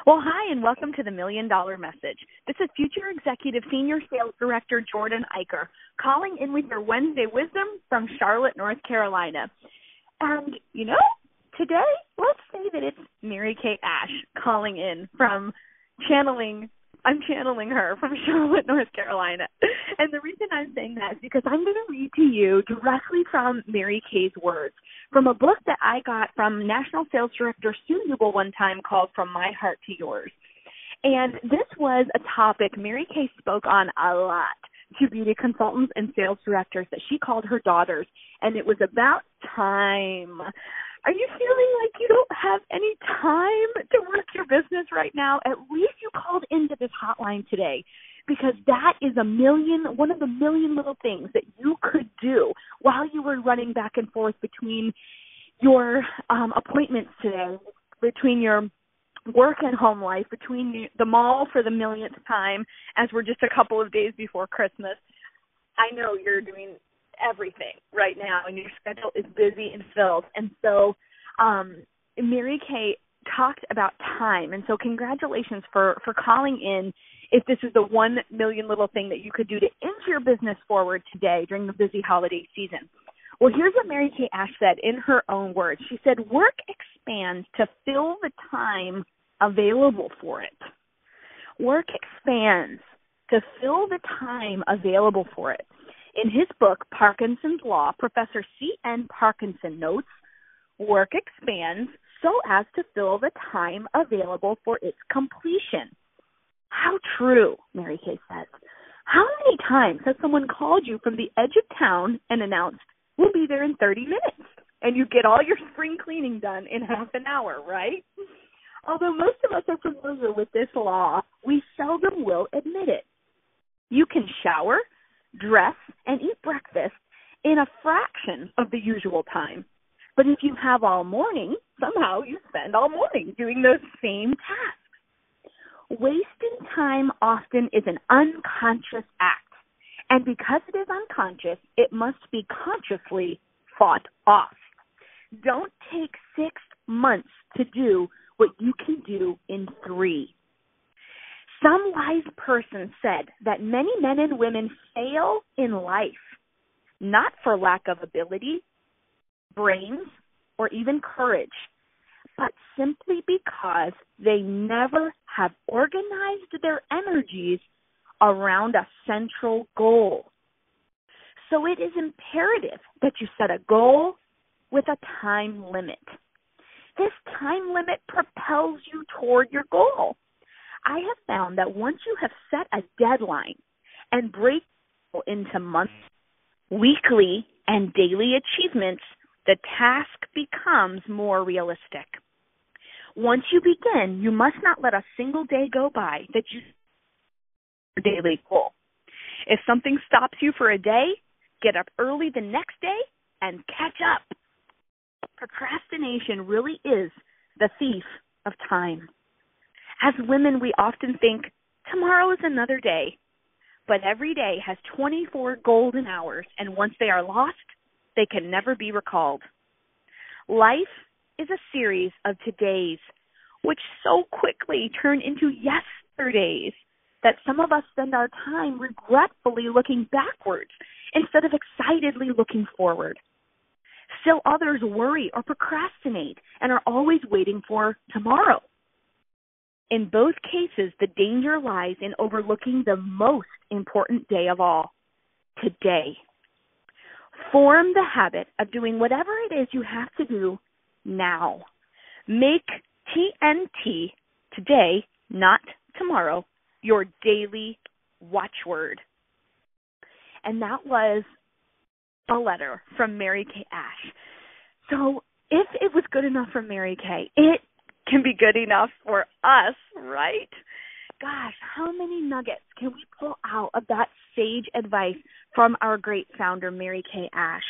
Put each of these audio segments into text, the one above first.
Well, hi, and welcome to the $1 Million Message. This is future Executive Senior Sales Director Jordan Eicher calling in with your Wednesday wisdom from Charlotte, North Carolina. And, today, let's say that it's Mary Kay Ash calling in from I'm channeling her from Charlotte, North Carolina. And the reason I'm saying that is because I'm going to read to you directly from Mary Kay's words from a book that I got from National Sales Director Sue Newell one time called From My Heart to Yours. And this was a topic Mary Kay spoke on a lot to beauty consultants and sales directors that she called her daughters, and it was about time. Are you feeling like you don't have any time to work your business right now? At least you called into this hotline today, because that is one of the million little things that you could do while you were running back and forth between your appointments today, between your work and home life, between the mall for the millionth time, as we're just a couple of days before Christmas. I know you're doing everything right now, and your schedule is busy and filled. And so Mary Kay talked about time. And so congratulations for calling in if this is the 1 million little thing that you could do to inch your business forward today during the busy holiday season. Well, here's what Mary Kay Ash said in her own words. She said, work expands to fill the time available for it. Work expands to fill the time available for it. In his book, Parkinson's Law, Professor C.N. Parkinson notes, work expands so as to fill the time available for its completion. How true, Mary Kay says. How many times has someone called you from the edge of town and announced, we'll be there in 30 minutes, and you get all your spring cleaning done in half an hour, right? Although most of us are familiar with this law, we seldom will admit it. You can shower, dress, and eat breakfast in a fraction of the usual time. But if you have all morning, somehow you spend all morning doing those same tasks. Wasting time often is an unconscious act. And because it is unconscious, it must be consciously fought off. Don't take 6 months to do what you can do in 3. Some wise person said that many men and women fail in life, not for lack of ability, brains, or even courage, but simply because they never have organized their energies around a central goal. So it is imperative that you set a goal with a time limit. This time limit propels you toward your goal. I have found that once you have set a deadline and break it into monthly, weekly, and daily achievements, the task becomes more realistic. Once you begin, you must not let a single day go by that you set your daily goal. If something stops you for a day, get up early the next day and catch up. Procrastination really is the thief of time. As women, we often think, tomorrow is another day. But every day has 24 golden hours, and once they are lost, they can never be recalled. Life is a series of todays, which so quickly turn into yesterdays that some of us spend our time regretfully looking backwards instead of excitedly looking forward. Still others worry or procrastinate and are always waiting for tomorrow. In both cases, the danger lies in overlooking the most important day of all, today. Form the habit of doing whatever it is you have to do now. Make TNT, today, not tomorrow, your daily watchword. And that was a letter from Mary Kay Ash. So if it was good enough for Mary Kay, it can be good enough for us, right? Gosh, how many nuggets can we pull out of that sage advice from our great founder, Mary Kay Ash?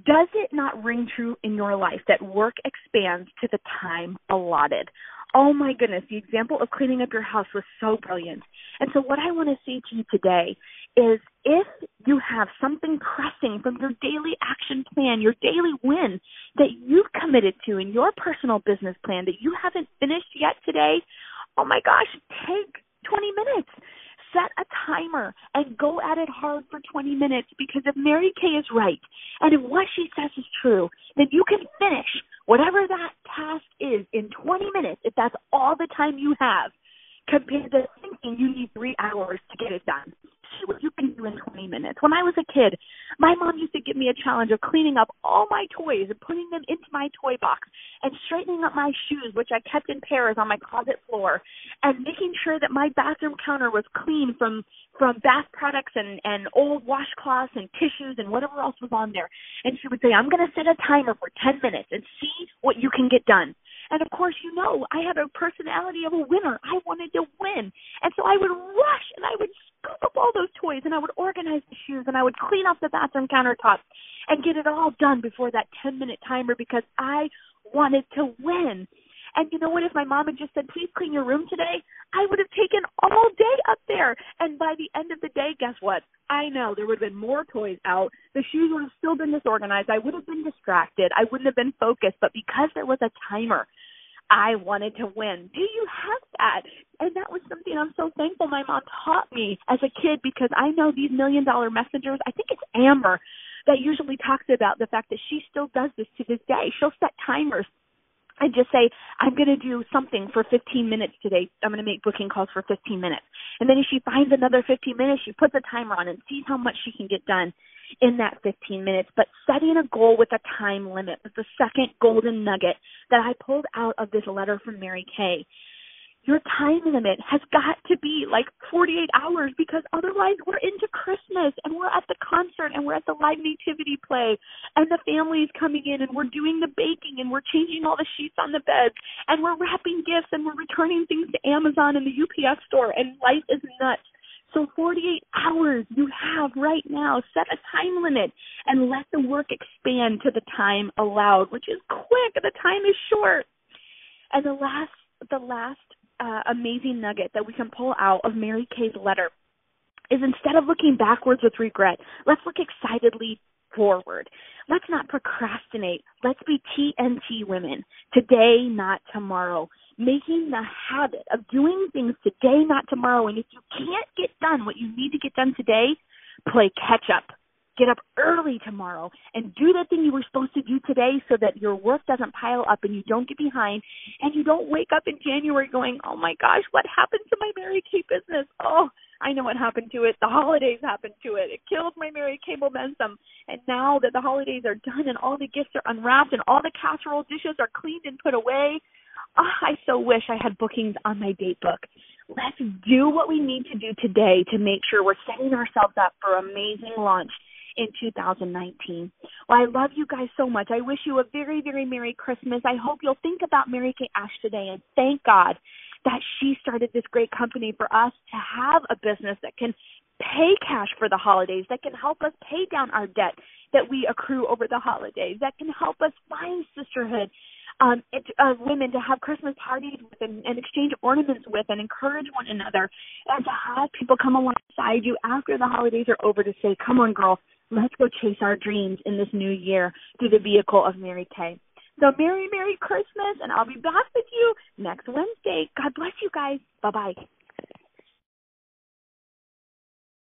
Does it not ring true in your life that work expands to the time allotted? Oh my goodness, the example of cleaning up your house was so brilliant. And so what I want to say to you today is if you have something pressing from your daily action plan, your daily win that you've committed to in your personal business plan that you haven't finished yet today, oh my gosh, take 20 minutes. Set a timer and go at it hard for 20 minutes, because if Mary Kay is right and if what she says is true, then you can finish whatever that task is in 20 minutes if that's all the time you have, compared to thinking you need 3 hours to get it done. See what you can do in 20 minutes. When I was a kid, my mom used to give me a challenge of cleaning up all my toys and putting them into my toy box and straightening up my shoes, which I kept in pairs on my closet floor, and making sure that my bathroom counter was clean from bath products and old washcloths and tissues and whatever else was on there. And she would say, I'm going to set a timer for 10 minutes and see what you can get done. And, of course, you know, I had a personality of a winner. I wanted to win. And so I would rush and I would scoop up all those toys and I would organize the shoes and I would clean off the bathroom countertops and get it all done before that 10-minute timer, because I wanted to win. And you know what? If my mom had just said, please clean your room today, I would have taken all day up there. And by the end of the day, guess what? I know there would have been more toys out. The shoes would have still been disorganized. I would have been distracted. I wouldn't have been focused. But because there was a timer, I wanted to win. Do you have that? And that was something I'm so thankful my mom taught me as a kid, because I know these $1 Million Messengers, I think it's Amber that usually talks about the fact that she still does this to this day. She'll set timers and just say, I'm going to do something for 15 minutes today. I'm going to make booking calls for 15 minutes. And then if she finds another 15 minutes, she puts a timer on and sees how much she can get done in that 15 minutes. But setting a goal with a time limit was the second golden nugget that I pulled out of this letter from Mary Kay. Your time limit has got to be like 48 hours, because otherwise we're into Christmas and we're at the concert and we're at the live nativity play and the family's coming in and we're doing the baking and we're changing all the sheets on the beds and we're wrapping gifts and we're returning things to Amazon and the UPS store, and life is nuts. So 48 hours you have right now. Set a time limit and let the work expand to the time allowed, which is quick. The time is short. And the last amazing nugget that we can pull out of Mary Kay's letter is, instead of looking backwards with regret, let's look excitedly forward. Let's not procrastinate. Let's be TNT women. Today, not tomorrow. Making the habit of doing things today, not tomorrow. And if you can't get done what you need to get done today, play catch up. Get up early tomorrow and do the thing you were supposed to do today, so that your work doesn't pile up and you don't get behind and you don't wake up in January going, oh my gosh, what happened to my Mary Kay business? Oh, I know what happened to it. The holidays happened to it. It killed my Mary Kay momentum. And now that the holidays are done and all the gifts are unwrapped and all the casserole dishes are cleaned and put away, I so wish I had bookings on my date book. Let's do what we need to do today to make sure we're setting ourselves up for amazing launch in 2019. Well, I love you guys so much. I wish you a very, very Merry Christmas. I hope you'll think about Mary Kay Ash today and thank God that she started this great company for us to have a business that can pay cash for the holidays, that can help us pay down our debt that we accrue over the holidays, that can help us find sisterhood, women to have Christmas parties with and exchange ornaments with and encourage one another, and to have people come alongside you after the holidays are over to say, come on, girl, let's go chase our dreams in this new year through the vehicle of Mary Kay. So Merry, Merry Christmas, and I'll be back with you next Wednesday. God bless you guys. Bye-bye.